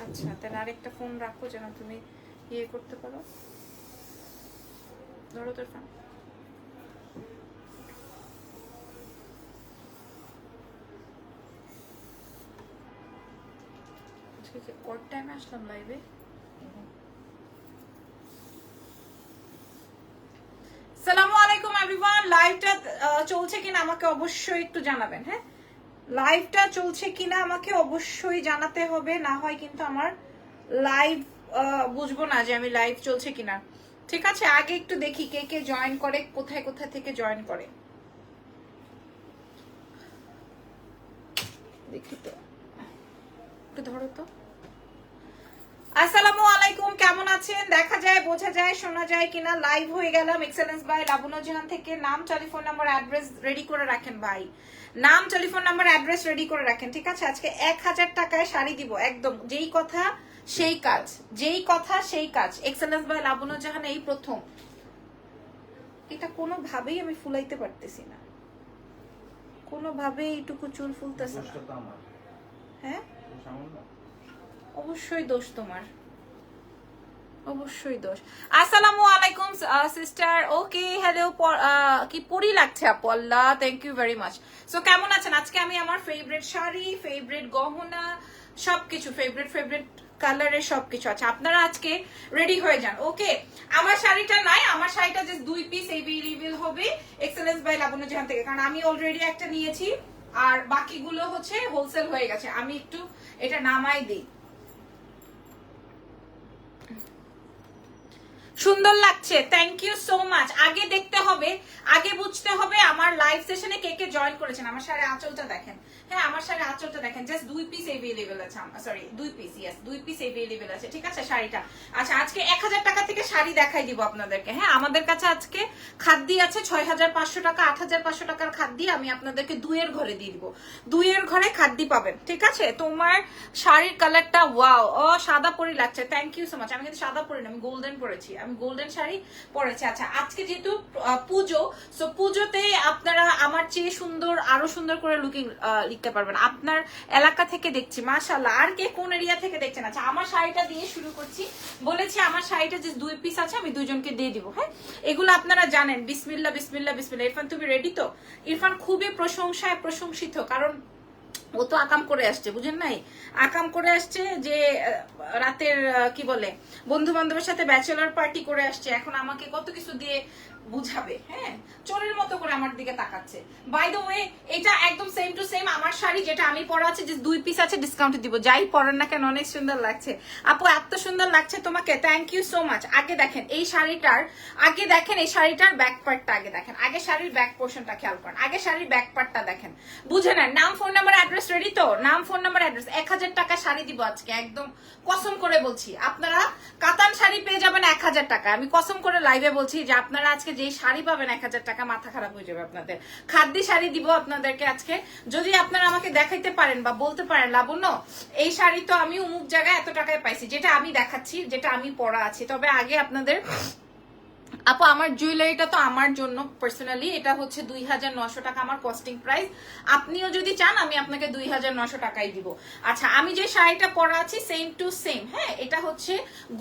আচ্ছা, তাহলে আরেকটা ফোন রাখো যেন তুমি ইয়ে করতে পারো। ধরো তোর ফোন। কোড টাইমে আসলাম লাইভে। আসসালামু আলাইকুম এভরিওয়ান, লাইভটা চলছে কিনা আমাকে অবশ্যই একটু জানাবেন। হ্যাঁ, লাইভটা চলছে কিনা আমাকে অবশ্যই জানাতে হবে, না হয় কিন্তু আমার লাইভ বুঝবো না যে আমি লাইভ চলছে কিনা। ঠিক আছে, আগে একটু দেখি কে কে জয়েন করে, কোথায় কোথায় থেকে জয়েন করে দেখি তো, একটু ধরো তো। আসসালামু আলাইকুম, কেমন আছেন? দেখা যায়, বোঝা যায়, শোনা যায় কিনা। লাইভ হয়ে গেলাম এক্সেলেন্স বাই লাবণ্য জাহান থেকে। নাম, টেলিফোন নাম্বার, অ্যাড্রেস রেডি করে রাখেন ভাই। নাম, টেলিফোন নাম্বার, অ্যাড্রেস রেডি করে রাখেন। ঠিক আছে, আজকে 1000 টাকায় শাড়ি দিব একদম। যেই কথা সেই কাজ, যেই কথা সেই কাজ। এক্সেলেন্স বাই লাবণ্য জাহান এই প্রথম। এটা কোনোভাবেই আমি ফুলাইতে পারতেছি না, কোনোভাবেই এইটুকু চুল ফুলতেছে না। হ্যাঁ, অবশ্যই দোষ তোমার, অবশ্যই দোষ। আসসালামু আলাইকুম সিস্টার। ওকে, হ্যালো। কি পরি লাগছে আপু, Allah, thank you very much. So কেমন আছেন? আজকে আমি আমার ফেভারিট শাড়ি, ফেভারিট গহনা, সবকিছু, ফেভারিট কালারের সবকিছু আছে। আপনারা আজকে রেডি হয়ে যান। ওকে, আমার শাড়িটা নাই, আমার শাড়িটা জাস্ট 2 পিস রিভিল হবে এক্সেলেন্স বাই লাবণ্য জাহান থেকে, কারণ আমি অলরেডি একটা নিয়েছি আর বাকিগুলো হচ্ছে হোলসেল হয়ে গেছে। আমি একটু এটা নামাই দিই। সুন্দর লাগছে, থ্যাংক ইউ সো মাচ। আগে দেখতে হবে, আগে বুঝতে হবে আমার লাইভ সেশনে কে কে জয়েন করেছেন। আমার শাড়ি আঁচলটা দেখেন। হ্যাঁ, আমার শাড়ি আঁচলটা দেখেন, জাস্ট 2 পিস এভেলেবেল আছে। Sorry, 2 piece, yes 2 piece available আছে। ঠিক আছে, শাড়িটা। আচ্ছা, আজকে 1000 টাকা থেকে শাড়ি দেখাই দিব আপনাদেরকে। হ্যাঁ, আমাদের কাছে আজকে খাদ্যি আছে 6500 টাকা, 8500 টাকার খাদ্যি আমি আপনাদেরকে 2 এর ঘরে দিয়ে দিব। 2 এর ঘরে খাদ্যি পাবেন। ঠিক আছে, তোমার শাড়ির কালারটা ওয়াও, ও সাদা পরি লাগছে, থ্যাংক ইউ সো মাচ। আমি কিন্তু সাদা পরি না, আমি গোল্ডেন পরেছি, আমি গোল্ডেন শাড়ি পরেছি। আচ্ছা, আজকে যেহেতু পুজো, সো পুজোতে আপনারা আমার চেয়ে সুন্দর, আরো সুন্দর করে লুকিং লিখতে পারবেন। আপনার এলাকা থেকে দেখছি, মাশাআল্লাহ। আর কে কোন এরিয়া থেকে দেখছেন? আচ্ছা, আমার শাড়িটা দিয়ে শুরু করছি। বলেছি আমার শাড়িটা যে 2 পিস আছে, আমি 2 জনকে দিয়ে দিব। হ্যাঁ, এগুলো আপনারা জানেন। বিসমিল্লাহ বিসমিল্লাহ বিসমিল্লাহ। ইরফান, তুমি রেডি তো? ইরফান খুবই প্রশংসায় প্রশংসিত, কারণ ও তো আকাম করে আসছে, বুঝেন নাই? আকাম করে আসছে যে রাতের কি বলে, বন্ধু বান্ধবের সাথে ব্যাচেলর পার্টি করে আসছে। এখন আমাকে কত কিছু দিয়ে বুঝাবে। হ্যাঁ, চোরের মতো করে আমার দিকে তাকাচ্ছে। বাই দ্য ওয়ে, এটা একদম সেম টু সেম আমার শাড়ি, যেটা আমি পরা আছে, যে 2 পিস আছে, ডিসকাউন্টে দিব। যাই পরেন না কেন, অনেক সুন্দর লাগছে আপু, এত সুন্দর লাগছে তোমাকে, থ্যাংক ইউ সো মাচ। আগে দেখেন এই শাড়িটার, আগে দেখেন এই শাড়িটার ব্যাক পার্টটা, আগে দেখেন, আগে শাড়ির ব্যাক পোর্শনটা খেয়াল করেন, আগে শাড়ির ব্যাক পার্টটা দেখেন, বুঝে নেন। নাম, ফোন নাম্বার, অ্যাড্রেস রেডি তো? নাম, ফোন নাম্বার, অ্যাড্রেস। 1000 টাকা শাড়ি দিব আজকে, একদম কসম করে বলছি। আপনারা কাতান শাড়ি পেয়ে যাবেন 1000 টাকা। আমি কসম করে লাইভে বলছি যে আপনারা আজকে যেই শাড়ি পাবেন 1000 টাকা, মাথা খারাপ হয়ে যাবে আপনাদের। খাদ্যি শাড়ি দিব আপনাদেরকে আজকে। যদি আপনারা আমাকে দেখাইতে পারেন বা বলতে পারেন, লাবণ্য এই শাড়ি তো আমি অমুক জায়গায় এত টাকায় পাইছি, যেটা আমি দেখাচ্ছি, যেটা আমি পরা আছি। তবে আগে আপনাদের, আপু আমার জুয়েলারিটা তো আমার জন্য পার্সোনালি, এটা হচ্ছে 2900 টাকা আমার কস্টিং প্রাইস। আপনিও যদি চান আমি আপনাকে 2900 টাকাই দিব। আচ্ছা, আমি যে শাড়িটা পরা আছি সেম টু সেম। হ্যাঁ, এটা হচ্ছে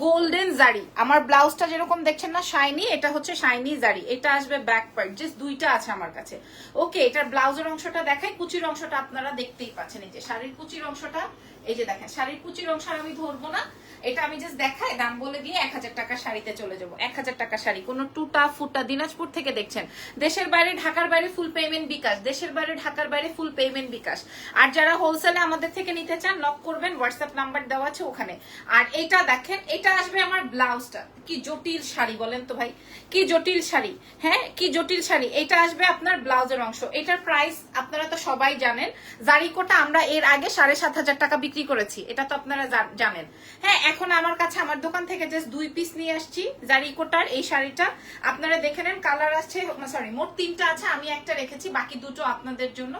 গোল্ডেন জারি। আমার ব্লাউজটা যেরকম দেখছেন না শাইনি, এটা হচ্ছে শাইনি জারি। এটা আসবে ব্যাক পার্ট, জাস্ট 2টা আছে আমার কাছে। ওকে, এটার ব্লাউজের অংশটা দেখাই, কুচির অংশটা আপনারা দেখতেই পাচ্ছেন। এই যে শাড়ির কুচির অংশটা, এই যে দেখেন, শাড়ির কুচির অংশ আমি ধরবো না, এটা আমি জাস্ট দেখাই, দাম বলে দিয়ে 1000 টাকা শাড়িতে চলে যাবো। 1000 টাকা শাড়ি, কোনো টুটা ফুটা। দিনাজপুর থেকে দেখছেন, দেশের বাইরে, ঢাকার বাইরে ফুল পেমেন্ট বিকাশ, দেশের বাইরে, ঢাকার বাইরে ফুল পেমেন্ট বিকাশ। আর যারা হোলসেলে আমাদের থেকে নিতে চান, নক করবেন, হোয়াটসঅ্যাপ নাম্বার দেওয়া আছে ওখানে। আর এটা দেখেন, এটা আসবে আমার ব্লাউজটা। কি জটিল শাড়ি বলেন তো ভাই, কি জটিল শাড়ি। হ্যাঁ, কি জটিল শাড়ি। এটা আসবে আপনার ব্লাউজের অংশ। এটার প্রাইস আপনারা তো সবাই জানেন, জারিকোটা আমরা এর আগে 7500 টাকা বিক্রি করেছি, এটা তো আপনারা জানেন। হ্যাঁ, এখন আমার কাছে, আমার দোকান থেকে জাস্ট 2 পিস নিয়ে আসছি জারিকোটার এই শাড়িটা। আপনারা দেখে নেন, কালার আসছে, সরি মোট 3টা আছে, আমি একটা রেখেছি, বাকি 2টো আপনাদের জন্য।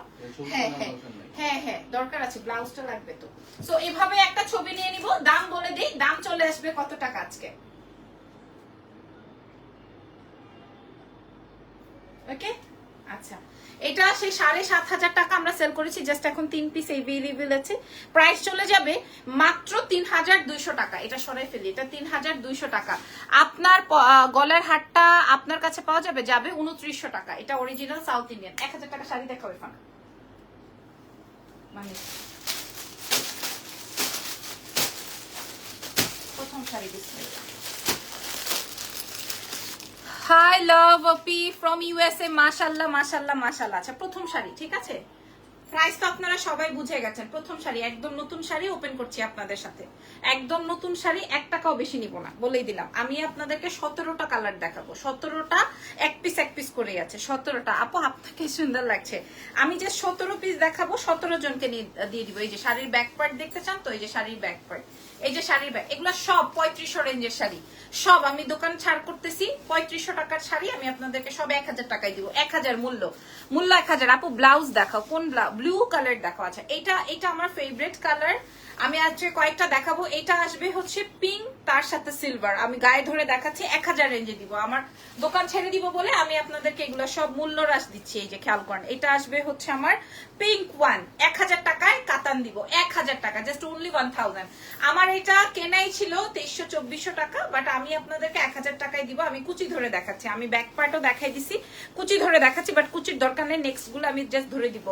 হ্যাঁ হ্যাঁ হ্যাঁ হ্যাঁ, দরকার আছে, ব্লাউজটা লাগবে তো। সো এভাবে একটা ছবি নিয়ে নিব। দাম বলে দিই, দাম চলে আসবে কত টাকা আজকে। ওকে, আচ্ছা, এটা সেই 7,500 টাকা আমরা সেল করেছি, জাস্ট এখন 3 পিস এভেলেবল আছে। প্রাইস চলে যাবে মাত্র 3,200 টাকা। এটা সরাই ফেলি, এটা 3,200 টাকা। আপনার গলার হারটা আপনার কাছে পাওয়া যাবে 2900 টাকা। এটা অরিজিনাল সাউথ ইন্ডিয়ান। 1,000 টাকা শাড়ি দেখাবে ফানা মানে প্রথম শাড়ি বিসমিল্লাহ। High love Api from USA, মাশাআল্লাহ মাশাআল্লাহ মাশাআল্লাহ। আচ্ছা প্রথম শাড়ি, ঠিক আছে। প্রাইস তো আপনারা সবাই বুঝে গেছেন। প্রথম শাড়ি, একদম নতুন শাড়ি ওপেন করছি আপনাদের সাথে, একদম নতুন শাড়ি। 1 টাকাও বেশি নিব না, বলেই দিলাম। আমি আপনাদেরকে 17টা কালার দেখাবো, 17টা এক পিস করে আছে, 17টা। আপু আপনাকে সুন্দর লাগছে। আমি যে 17 পিস দেখাবো 17 জনকে দিয়ে দিব। এই যে শাড়ির ব্যাক পার্ট দেখতে চান তো, এই যে শাড়ির ব্যাক পার্ট, এই যে শাড়ির ব্যাগ, এগুলো সব 3500 রেঞ্জের শাড়ি। সব আমি দোকান ছাড় করতেছি 3500 টাকার শাড়ি আমি আপনাদেরকে সব 1000 টাকায় দিব। 1000 মূল্য 1000। আপু ব্লাউজ দেখাও, কোন ব্লু কালার দেখাও। আচ্ছা এটা আমার ফেভারিট কালার। আমি আজকে কয়েকটা দেখাবো। এটা আসবে হচ্ছে পিঙ্ক, তার সাথে সিলভার। আমি গায়ে ধরে দেখাচ্ছি, 1000 রেঞ্জে দিব। আমার দোকান ছেড়ে দিব বলে আমি আপনাদেরকে এগুলো সব মূল্য হ্রাস দিচ্ছি। এই যে খেয়াল করেন, এটা আসবে হচ্ছে আমার পিঙ্ক ওয়ান, 1000 টাকায় কাতান দিব। 1000 টাকা, জাস্ট অনলি 1000। আমার এটা কেনাই ছিল 2300-2400 টাকা, বাট আমি আপনাদেরকে 1000 টাকায় দিব। আমি কুচি ধরে দেখাচ্ছি, আমি ব্যাক পার্টও দেখাই দিছি, কুচি ধরে দেখাচ্ছি, বাট কুচির দরকার নেই। নেক্সট গুলো আমি জাস্ট ধরে দিব।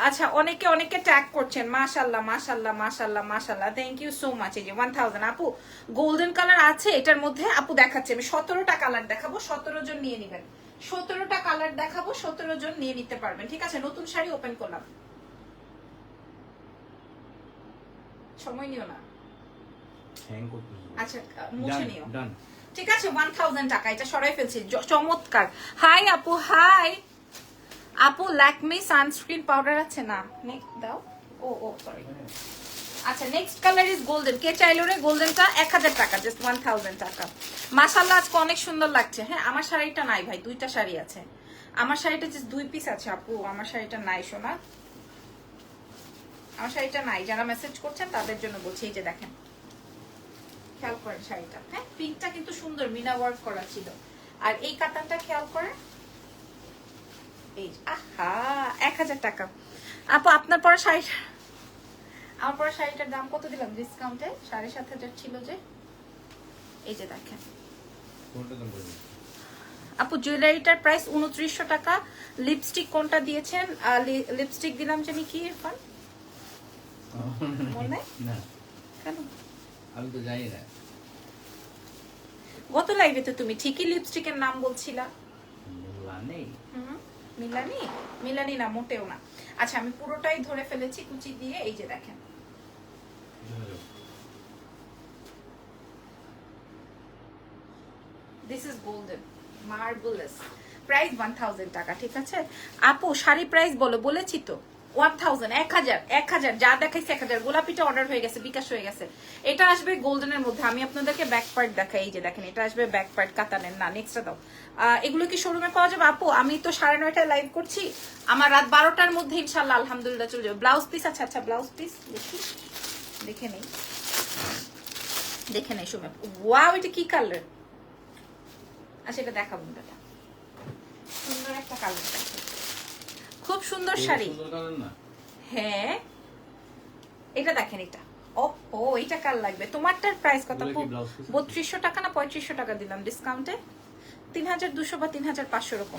আচ্ছা অনেকে ট্যাগ করছেন, মাশাআল্লাহ মাশাআল্লাহ মাশাআল্লাহ মাশাআল্লাহ, থ্যাংক ইউ সো মাচ। এই যে 1000। আপু গোল্ডেন কালার আছে এটার মধ্যে, আপু দেখাচ্ছি আমি 17টা কালার দেখাবো, 17 জন নিয়ে নেবেন। 17টা কালার দেখাবো, 17 জন নিয়ে নিতে পারবেন, ঠিক আছে। নতুন শাড়ি ওপেন করলাম, সময় নিও না। আচ্ছা মুছে নিও, ঠিক আছে। 1000 টাকা, এটা সরাই ফেলছি, চমৎকার। হাই আপু, হাই আপু। ল্যাকমি সানস্ক্রিন পাউডার আছে না, দাও। ও সরি। আচ্ছা নেক্সট কালার ইজ গোল্ডেন। কে চাইলো রে গোল্ডেনটা? 1000 টাকা, জাস্ট 1000 টাকা। মাশাআল্লাহ আজকে অনেক সুন্দর লাগছে। হ্যাঁ আমার শাড়িটা নাই ভাই, 2টা শাড়ি আছে। আমার শাড়িটা জাস্ট 2 পিস আছে আপু, আমার শাড়িটা নাই সোনা, আমার শাড়িটা নাই। যারা মেসেজ করছেন তাদের জন্য বলছি। এই যে দেখেন, খেয়াল করেন শাড়িটা। হ্যাঁ পিঙ্কটা কিন্তু সুন্দর, মিনা ওয়ার্ক করা ছিল। আর এই কাতানটা খেয়াল করেন, এই আহা 1000 টাকা। আপু আপনার পরা শাড়িটা, আমার পরা শাড়িটার দাম কত দিলাম ডিসকাউন্টে? 7500 ছিল যে। এই যে দেখেন আপু, জুয়েলারিটার প্রাইস 2900 টাকা। লিপস্টিক কোনটা দিয়েছেন? লিপস্টিক দিলাম জানি কি ইরফান, মনে না কেন? আমি তো জানি না। গত লাইভে তো তুমি ঠিকই লিপস্টিকের নাম বলছিলা। মিলানি না, মোটেও না। আচ্ছা আমি পুরোটাই ধরে ফেলেছি কুচি দিয়ে। এই যে দেখেন, this is golden marvellous. Price 1000 টাকা, ঠিক আছে। আপু শাড়ি প্রাইস বলো, বলেছি তো 1000, 1000 যা দেখাইছে 1000। গোলাপিটা অর্ডার হয়ে গেছে, বিকাশ হয়ে গেছে। এটা আসবে গোল্ডেনের মধ্যে। আমি আপনাদেরকে ব্যাক পার্ট দেখাই, এই যে দেখেন, এটা আসবে ব্যাক পার্ট কাতানের। না নেক্সটটা দাও। এগুলো কি শোরুমে পাওয়া যাবে? আপু আমি তো 9:30টায় লাইভ করছি, আমার রাত 12টার মধ্যে ইনশাল্লাহ আলহামদুলিল্লাহ চলে যাবে। ব্লাউজ পিস আছে? আচ্ছা ব্লাউজ পিস দেখি, দেখে নেই সময়। ওয়াও এটা কি কালার? আচ্ছা এটা দেখাবো, দাদা সুন্দর একটা কালার দেখো, খুব সুন্দর শাড়ি। হ্যাঁ এটা দেখেন, এটা ও এটা কাল লাগবে। তোমারটার প্রাইস কত? 3200 টাকা না 3500 টাকা দিলাম ডিসকাউন্টে। 3200 বা 3500 এরকম।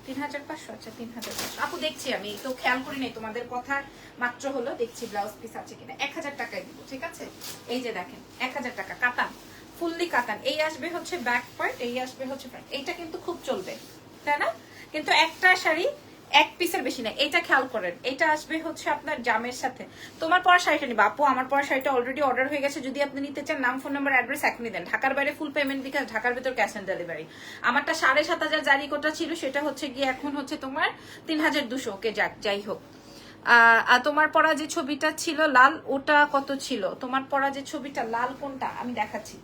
3500। আচ্ছা 3500 আপু দেখছি, আমি তো খেয়াল করি নাই, তোমাদের কথা মাত্র হলো, দেখছি ব্লাউজ পিস আছে কিনা। 1000 টাকায় দিব, ঠিক আছে। এই যে দেখেন 1000 টাকা কাতান, ফুললি কাতান। এই আসবে হচ্ছে ব্যাক পার্ট, এই আসবে হচ্ছে ফ্রন্ট। এইটা কিন্তু খুব চলবে, তাই না? কিন্তু একটা শাড়ি 1 পিসের বেশি না। এটা খেয়াল করেন, এটা আসবে হচ্ছে আপনার জামের সাথে। তোমার পরা শাড়িটা নিবা আপু? আমার পরা শাড়িটা অলরেডি অর্ডার হয়ে গেছে। যদি আপনি নিতে চান নাম, ফোন নাম্বার, অ্যাড্রেস এখনই দেন। ঢাকার বাইরে ফুল পেমেন্ট, বিকাশ, ঢাকার ভিতর ক্যাশ অন ডেলিভারি। আমারটা 7500 জারি কোটা ছিল, সেটা হচ্ছে গিয়ে এখন হচ্ছে তোমার 3200। ওকে যাই হোক। আর তোমার পরা যে ছবিটা ছিল লাল, ওটা কত ছিল? তোমার পরা যে ছবিটা লাল কোনটা আমি দেখাচ্ছি।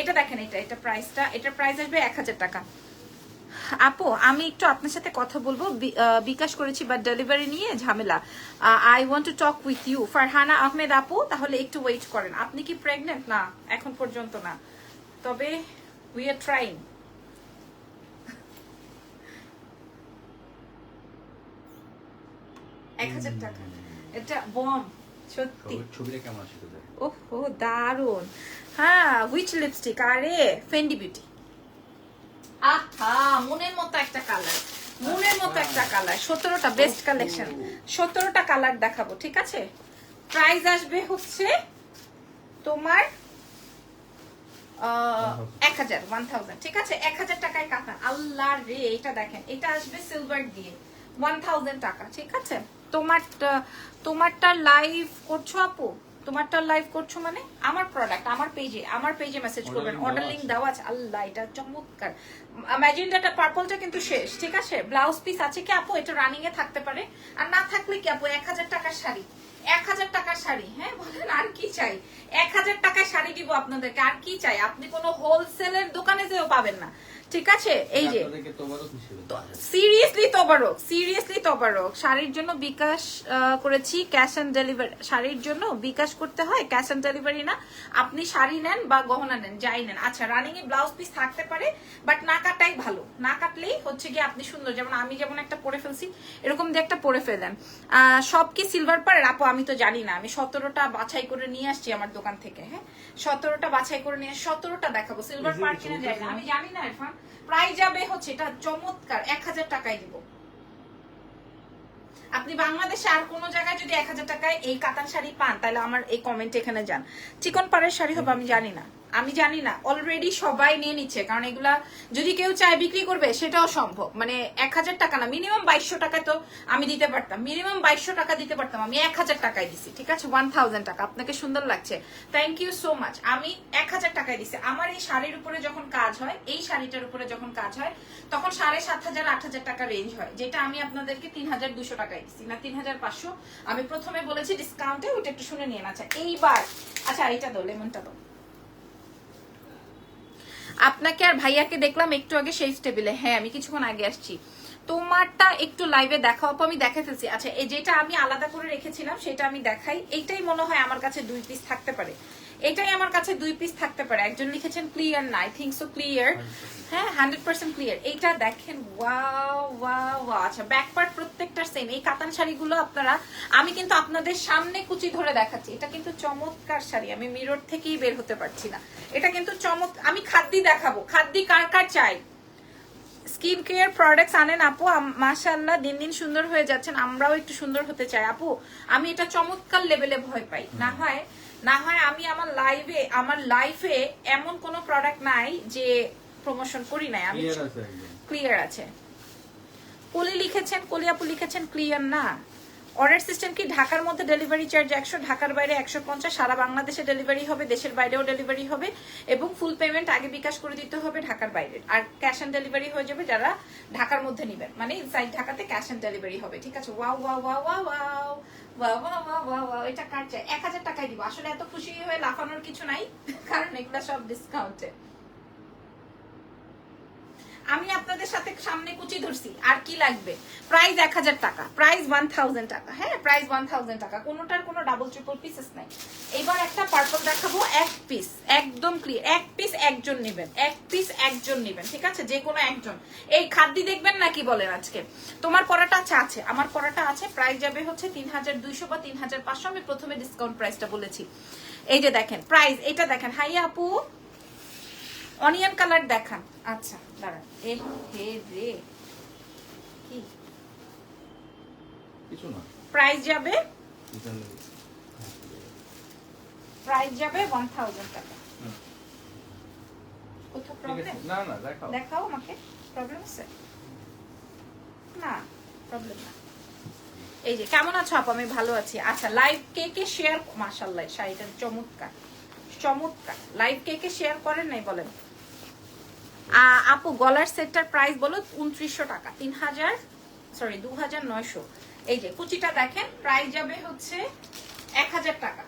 এটা দেখেন, এটা প্রাইসটা, এটার প্রাইস আসবে 1000 টাকা। আপু আমি একটু আপনার সাথে কথা বলবো, বিকাশ করেছি বাট ডেলিভারি নিয়ে ঝামেলা। I want to talk with you. Farhana Ahmed আপু, তাহলে একটু ওয়েট করেন। আপনি কি প্রেগনেন্ট? না এখন পর্যন্ত না, তবে উই আর ট্রাইং। 1000 টাকা। এটা বম সত্যি। ছবিটা কেমন আছে তোদের? ওহো দারুন। হ্যাঁ হুইচ লিপস্টিক? আরে ফেন্ডি বিউটি। আহা মনের মতো একটা কালার, মনের মতো একটা কালার। 17টা বেস্ট কালেকশন, 17টা কালার দেখাবো, ঠিক আছে? প্রাইস আসবে হচ্ছে তোমার 1000, ঠিক আছে? 1000 টাকায় কাতান। আল্লাহ রে, এটা দেখেন, এটা আসবে সিলভার দিয়ে 1000 টাকা, ঠিক আছে? তোমারটা লাইভ করছো আপু? তোমারটা লাইভ করছো মানে আমার প্রোডাক্ট আমার পেজে মেসেজ করবেন, অর্ডার লিংক দেওয়া আছে। আল্লাহ এটা চমৎকার। ম্যাজেন্ডাটা পার্পলটা কিন্তু শেষ, ঠিক আছে? ব্লাউজ পিস আছে কি আপু? এটা রানিং এ থাকতে পারে, আর না থাকলে কি আপু 1000 টাকার শাড়ি, 1000 টাকার শাড়ি। হ্যাঁ বলেন আর কি চাই? 1000 টাকার শাড়ি দিব আপনাদেরকে, আর কি চাই? আপনি কোনো হোলসেলের দোকানে যেও পাবেন না, ঠিক আছে? এই যে সিরিয়াসলি তবারক শাড়ির জন্য বিকাশ করেছি, ক্যাশ অন ডেলিভারি। শাড়ির জন্য বিকাশ করতে হয়, ক্যাশ অন ডেলিভারি না। আপনি শাড়ি নেন বা গহনা নেন, যাই নেন। আচ্ছা রানিং এ ব্লাউজ পিস থাকতে পারে, বাট না কাটাই ভালো। না কাটলেই হচ্ছে কি আপনি সুন্দর, যেমন আমি যেমন একটা পরে ফেলছি, এরকম দিয়ে একটা পরে ফেলেন। সব কি সিলভার পাড়ের আপু? আমি তো জানি না, আমি 17টা বাছাই করে নিয়ে আসছি আমার দোকান থেকে। হ্যাঁ 17টা বাছাই করে নিয়ে 17টা দেখাবো। সিলভার পাড় কিনা যায় না আমি জানি না ইরফান। প্রাইস যাবে হচ্ছে এটা চমৎকার 1000 টাকায় দিব। আপনি বাংলাদেশে আর কোন জায়গায় যদি 1000 টাকায় এই কাতান শাড়ি পান, তাহলে আমার এই কমেন্টে এখানে যান। চিকন পাড়ের শাড়ি হবে আমি জানি না, অলরেডি সবাই নিয়ে নিচ্ছে, কারণ এগুলা যদি কেউ চায় বিক্রি করবে সেটাও সম্ভব। মানে 1000 টাকা না, মিনিমাম 2200 টাকা তো আমি দিতে পারতাম, মিনিমাম 2200 টাকা দিতে পারতাম। আমি 1000 টাকায় দিছি, ঠিক আছে? 1000 টাকা। আপনাকে সুন্দর লাগছে, থ্যাংক ইউ সো মাচ। আমি 1000 টাকায় দিছি। আমার এই শাড়ির উপরে যখন কাজ হয়, এই শাড়িটার উপরে যখন কাজ হয়, তখন 7500 8000 টাকা রেঞ্জ হয়, যেটা আমি আপনাদেরকে 3200 টাকায় দিছি, না 3500। আমি প্রথমে বলেছি ডিসকাউন্টে, ওটা একটু শুনে নিয়ে। আচ্ছা এইবার, আচ্ছা এইটা দাও, লেমনটা দাও। আপনাকে আর ভাইয়াকে দেখলাম একটু আগে সেই টেবিলে। হ্যাঁ আমি কিছুক্ষণ আগে আসছি। তোমারটা একটু লাইভে দেখাও আপু, আমি দেখে ফেলছি। আচ্ছা এই যেটা আমি আলাদা করে রেখেছিলাম সেটা আমি দেখাই। এইটাই মনে হয় আমার কাছে 2 পিস থাকতে পারে, এটাই আমার কাছে 2 পিস থাকতে পারে। একজন লিখেছেন ক্লিয়ার না, আই থিংক সো ক্লিয়ার। হ্যাঁ 100% ক্লিয়ার। এইটা দেখেন, ওয়াও ওয়াও ওয়াও। আচ্ছা ব্যাক পার্ট প্রত্যেকটা সেম। এই কাতান শাড়িগুলো আপনারা, আমি কিন্তু আপনাদের সামনে কুচি ধরে দেখাচ্ছি। এটা কিন্তু চমৎকার শাড়ি, আমি মিরর থেকেই বের হতে পারছি না। এটা কিন্তু আমি খাদ্দি দেখাবো। খাদ্দি কার কার চাই? স্কিন কেয়ার প্রোডাক্টস আনেন আপু, মাশাআল্লাহ দিন দিন সুন্দর হয়ে যাচ্ছেন। আমরাও একটু সুন্দর হতে চাই আপু। আমি এটা চমৎকার লেভেলে ভয় পাই। না হয় আমি আমার লাইফে এমন কোনো প্রোডাক্ট নাই যে প্রমোশন করি নাই। আমি ক্লিয়ার আছে। কলি আপু লিখেছেন ক্লিয়ার না। অর্ডার সিস্টেম কি? ঢাকার মধ্যে ডেলিভারি চার্জ 100, ঢাকার বাইরে 150। সারা বাংলাদেশে ডেলিভারি হবে, দেশের বাইরেও ডেলিভারি হবে, এবং ফুল পেমেন্ট আগে বিকাশ করে দিতে হবে ঢাকার বাইরে। আর ক্যাশ অন ডেলিভারি হয়ে যাবে যারা ঢাকার মধ্যে নেবেন, মানে ইনসাইড ঢাকাতে ক্যাশ অন ডেলিভারি হবে, ঠিক আছে? Wow wow wow wow wow wow wow wow wow. এটা কার চাই? 1000 টাকায় দিব। আসলে এত খুশি হয়ে লাফানোর কিছু নাই, কারণ এগুলা সব ডিসকাউন্টে। আমি আপনাদের সাথে সামনে কুচি ধরছি, আর কি লাগবে? প্রাইস 1000 টাকা, প্রাইস 1000 টাকা। হ্যাঁ প্রাইস 1000 টাকা, কোনোটার কোনো ডাবল ট্রিপল পিসেস নাই। এবার একটা পার্পল দেখাবো, এক পিস, একদম ক্লিয়ার। এক পিস একজন নেবেন, ঠিক আছে? যে কোনো একজন। এই খাদ্যি দেখবেন নাকি বলেন আজকে? তোমার পরাটা আছে, আমার পরাটা আছে। প্রাইস যাবে হচ্ছে 3200 বা 3500। আমি প্রথমে ডিসকাউন্ট প্রাইসটা বলেছি। এই যে দেখেন প্রাইস, এটা দেখেন। হাই আপু অনিয়ন কালার দেখান। আচ্ছা দাঁড়ান, এ হে রে কি কিছু না। প্রাইস যাবে 1000 টাকা। কোথাও প্রবলেম? না দেখাও আমাকে। প্রবলেম আছে না? প্রবলেম না। এই যে কেমন আছো আপু? আমি ভালো আছি। আচ্ছা লাইভ কে শেয়ার, মাশাআল্লাহ শাড়িটা চমৎকার। লাইভ কে শেয়ার করেন নাই বলেন? আপু গলার সেটটার প্রাইস বলো। 2900 টাকা, 2900। এই যে কুচিটা দেখেন, প্রাইস যাবে হচ্ছে 1000 টাকা।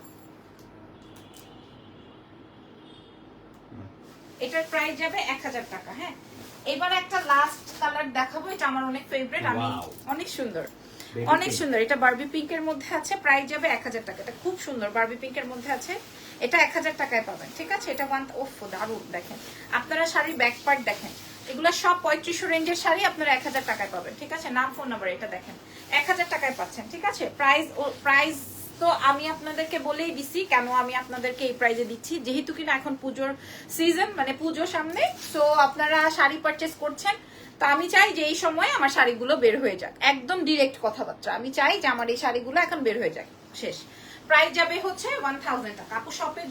এটার প্রাইস যাবে 1000 টাকা। হ্যাঁ এবার একটা লাস্ট কালার দেখাবো, এটা আমার অনেক ফেভারিট। আমি অনেক সুন্দর। এটা বারবি পিঙ্কের মধ্যে আছে, প্রাইস যাবে 1000 টাকা। এটা খুব সুন্দর, বারবি পিঙ্কের মধ্যে আছে। এটা 1000 টাকায় পাবেন, ঠিক আছে? এটা ওফ দারুণ। দেখেন আপনারা শাড়ির ব্যাক পার্ট দেখেন, এগুলো সব 3500 রেঞ্জের শাড়ি, আপনারা 1000 টাকায় পাবেন। ঠিক আছে, নাম ফোন নাম্বার এটা দেখেন, 1000 টাকায় পাচ্ছেন। ঠিক আছে, প্রাইস তো আমি আপনাদেরকে বলেই দিছি কেন আমি আপনাদেরকে এই প্রাইজে দিচ্ছি, যেহেতু কিনা এখন পুজোর সিজন, মানে পুজো সামনে, সো আপনারা শাড়ি পারচেস করছেন। তো আমি চাই যে এই সময় আমার শাড়িগুলো বের হয়ে যাক, একদম ডিরেক্ট কথাবার্তা। আমি চাই যে আমার এই শাড়িগুলো এখন বের হয়ে যাক, শেষ। প্রাইস যাবে হচ্ছে 1000 টাকা। আপু শপে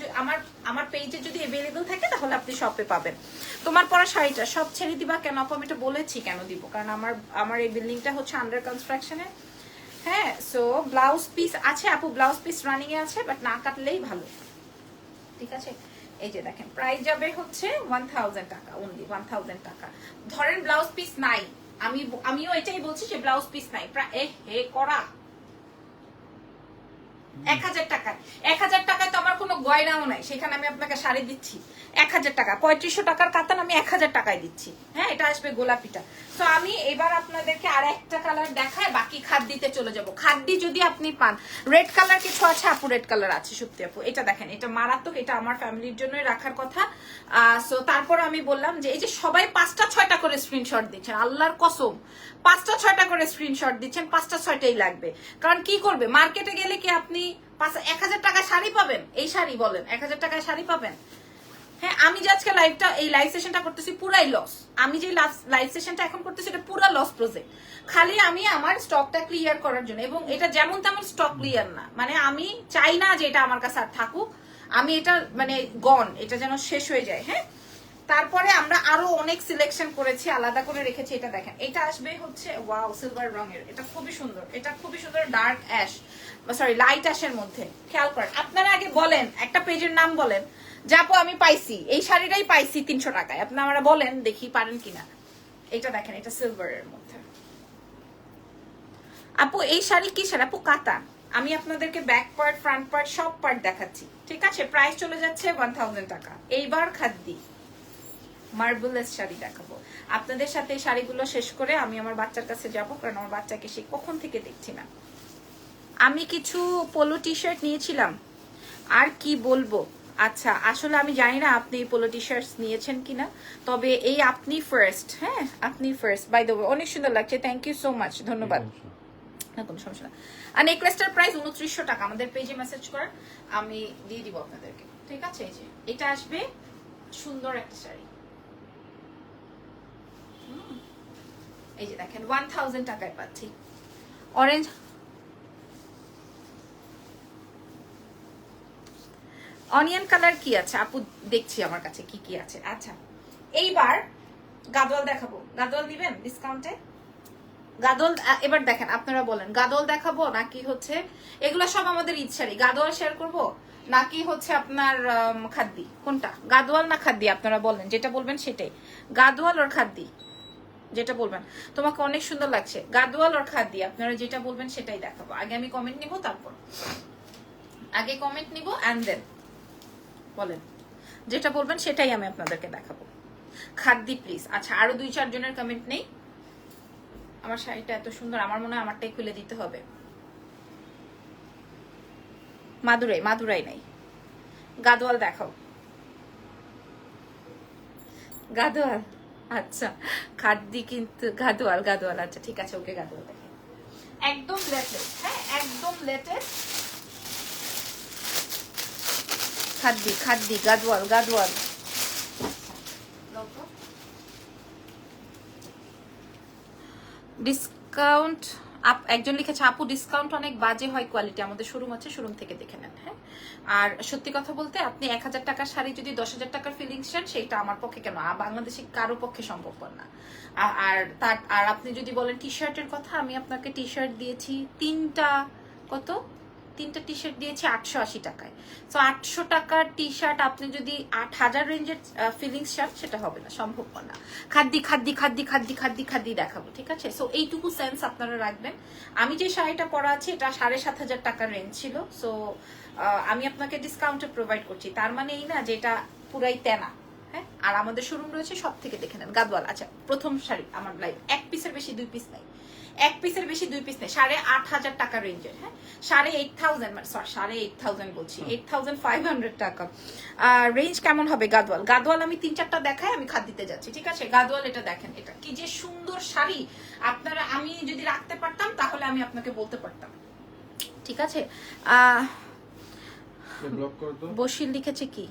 আমার পেজে যদি अवेलेबल থাকে তাহলে আপনি শপে পাবেন। তোমার পরা শাড়িটা সব ছেড়ে দিবা কেন আপু? আমি এটা বলেছি কেন দিব, কারণ আমার এই বিল্ডিংটা হচ্ছে আন্ডার কনস্ট্রাকশনে। হ্যাঁ, সো ব্লাউজ পিস আছে আপু, ব্লাউজ পিস রানিং এ আছে, বাট না কাটলেই ভালো। ঠিক আছে, এই যে দেখেন প্রাইস যাবে হচ্ছে 1000 টাকা, অনলি 1000 টাকা। ধরেন ব্লাউজ পিস নাই, আমিও এটাই বলছি যে ব্লাউজ পিস নাই, হে করা 1000 টাকায়। 1000 টাকায় তো আমার কোনো গয়নাও নাই, সেখানে আমি আপনাকে শাড়ি দিচ্ছি 1000 টাকা। 3500 টাকার কাতান আমি 1000 টাকায় দিচ্ছি। হ্যাঁ, এটা আসবে গোলাপিটা। তো আমি এবার আপনাদেরকে আর একটা কালার দেখায় বাকি খাদ্যিতে চলে যাব। খাদ্যি যদি আপনি পান, রেড কালার কিছু আছে আপু, রেড কালার আছে সত্যি আপু। এটা দেখেন, এটা মারাত্মক, এটা আমার ফ্যামিলির জন্যই রাখার কথা। সো তারপর আমি বললাম যে এই যে সবাই 5টা 6টা করে স্ক্রিনশট দিচ্ছেন, আল্লাহর কসম 5টা 6টা করে স্ক্রিনশট দিচ্ছেন, 5টা 6টাই লাগবে। কারণ কি করবে, মার্কেটে গেলে কি আপনি 1000 টাকা শাড়ি পাবেন? এই শাড়ি বলেন 1000 টাকায় শাড়ি পাবেন? হ্যাঁ, আমি যে আজকে লাইভ সেশনটা করতেছি পুরাই লস। আমি যে লাইভ সেশনটা এখন করতেছি এটা পুরা লস প্রজেক্ট, খালি আমি আমার স্টকটা ক্লিয়ার করার জন্য। এবং এটা যেমন তেমন স্টক ক্লিয়ার না, মানে আমি চাই না যে এটা আমার কাছে আর থাকুক, আমি এটা মানে গন, এটা যেন শেষ হয়ে যায়। হ্যাঁ, তারপরে আমরা আরো অনেক সিলেকশন করেছি, আলাদা করে রেখেছি। এটা দেখেন, এটা আসবে হচ্ছে ওয়াও সিলভার রঙের, এটা খুবই সুন্দর, এটা খুবই সুন্দর, ডার্ক অ্যাশ, সরি লাইট অ্যাশের মধ্যে। খেয়াল করেন, আপনারা আগে বলেন, একটা পেজের নাম বলেন যাপো আমি পাইছি এই শাড়িটাই পাইছি 300 টাকায়, আপনারা বলেন দেখি পারেন কিনা। এটা দেখেন, এটা সিলভারের মধ্যে। আপু এই শাড়ি কি শাড়ি আপু? কাতান। আমি আপনাদেরকে ব্যাক পার্ট, ফ্রন্ট পার্ট, সব পার্ট দেখাচ্ছি। ঠিক আছে, প্রাইস চলে যাচ্ছে 1000 টাকা। এইবার খাদ্যি মার্বেলেস শাড়ি দেখাবো আপনাদের সাথে। এই শাড়িগুলো শেষ করে আমি আমার বাচ্চার কাছে যাব, কারণ আমার বাচ্চাকে সে কখন থেকে দেখছি না। আমি কিছু পোলো টি শার্ট নিয়েছিলাম, আর কি বলবো। আচ্ছা, আসলে আমি জানি না আপনি পোলো টি শার্ট নিয়েছেন কিনা, তবে এই আপনি ফার্স্ট। হ্যাঁ, আপনি ফার্স্ট, বাই দ্য ওয়ে অনেক সুন্দর লাগছে, থ্যাংক ইউ সো মাচ, ধন্যবাদ। না কোনো সমস্যা না। আর নেকলেসটার প্রাইস 2900 টাকা, আমাদের পেজে মেসেজ করেন, আমি দিয়ে দিব আপনাদেরকে। ঠিক আছে, এই যে এটা আসবে সুন্দর একটা শাড়ি, এই যে দেখেন 1000 টাকায় পাচ্ছি। অরেঞ্জ অনিয়ন কালার কি আছে আপু? দেখছি আমার কাছে কি কি আছে। আচ্ছা, এইবার গাদোয়াল দেখাবো। গাদোয়াল দিবেন ডিসকাউন্টে? গাদোয়াল এবার দেখেন, আপনারা বলেন গাদোয়াল দেখাবো নাকি হচ্ছে এগুলো সব আমাদের ঈদ শাড়ি, গাদোয়াল শেয়ার করব নাকি হচ্ছে আপনার খাদ্যি? কোনটা, গাদোয়াল না খাদ্যি? আপনারা বলেন, যেটা বলবেন সেটাই। গাদোয়াল আর খাদ্যি, যেটা বলবেন। তোমাকে অনেক সুন্দর লাগছে, গাদোয়াল আর খাদ্যি, আপনারা যেটা বলবেন সেটাই দেখাবো। আগে আমি কমেন্ট নিব, তারপর আগে কমেন্ট নিব এন্ড দেন বলেন, যেটা বলবেন সেটাই আমি আপনাদেরকে দেখাবো। খাদ্যি প্লিজ। আচ্ছা, আরো 2-4 জনের কমেন্ট নেই। আমার শাড়িটা এত সুন্দর, আমার মনে হয় আমারটাই খুলে দিতে হবে। মাদুরাই নাই। গাদোয়াল দেখাও, গাদোয়াল। আচ্ছা, খাদ্যি কিন্তু গাদোয়াল। আচ্ছা ঠিক আছে, ওকে গাদোয়াল দেখে একদম লেটেস্ট। হ্যাঁ, একদম লেটেস্ট। খাদ্যি গাদোয়াল। ডিসকাউন্ট একজন লিখেছে আপু ডিসকাউন্ট অনেক বাজে হয় কোয়ালিটি, আমাদের শোরুম আছে, শোরুম থেকে দেখে নেন। হ্যাঁ, আর সত্যি কথা বলতে আপনি 1000 টাকার শাড়ি যদি 10,000 টাকার ফিলিংস চান, সেটা আমার পক্ষে কেন, বাংলাদেশে কারো পক্ষে সম্ভবপর না। আর আপনি যদি বলেন টি শার্টের কথা, আমি আপনাকে টি শার্ট দিয়েছি তিনটা টি শার্ট দিয়েছি 880 টাকায়। তো 800 টাকার টি শার্ট আপনি যদি 8000 রেঞ্জের ফিলিংস চান, সেটা হবে না, সম্ভব না। খাদ্যি দেখাবো। ঠিক আছে, সো এইটুকু সেন্স আপনারা রাখবেন। আমি যে শাড়িটা পরা আছে এটা 7500 টাকার রেঞ্জ ছিল, সো আমি আপনাকে ডিসকাউন্টে প্রোভাইড করছি, তার মানে এই না যে এটা পুরাই তেনা। হ্যাঁ, আর আমাদের শোরুম রয়েছে, সব থেকে দেখে নেন। গাদওয়াল। আচ্ছা, প্রথম শাড়ি আমার লাইভ 1 পিসের বেশি 2 পিস নাই, এক পিসের বেশি 2 পিস নেই, 8,500 টাকা রেঞ্জের। হ্যাঁ 8,500 মানে সরি 8,500 বলছি, 8,500 টাকা। রেঞ্জ কেমন হবে গাদওয়াল? গাদওয়াল আমি 3-4টা দেখাই, আমি খাদ দিতে যাচ্ছি, ঠিক আছে? গাদওয়াল এটা দেখেন, এটা কি যে সুন্দর শাড়ি, আপনারা আমি যদি রাখতে পারতাম তাহলে আমি আপনাকে বলতে পারতাম, ঠিক আছে? বসির লিখেছে কি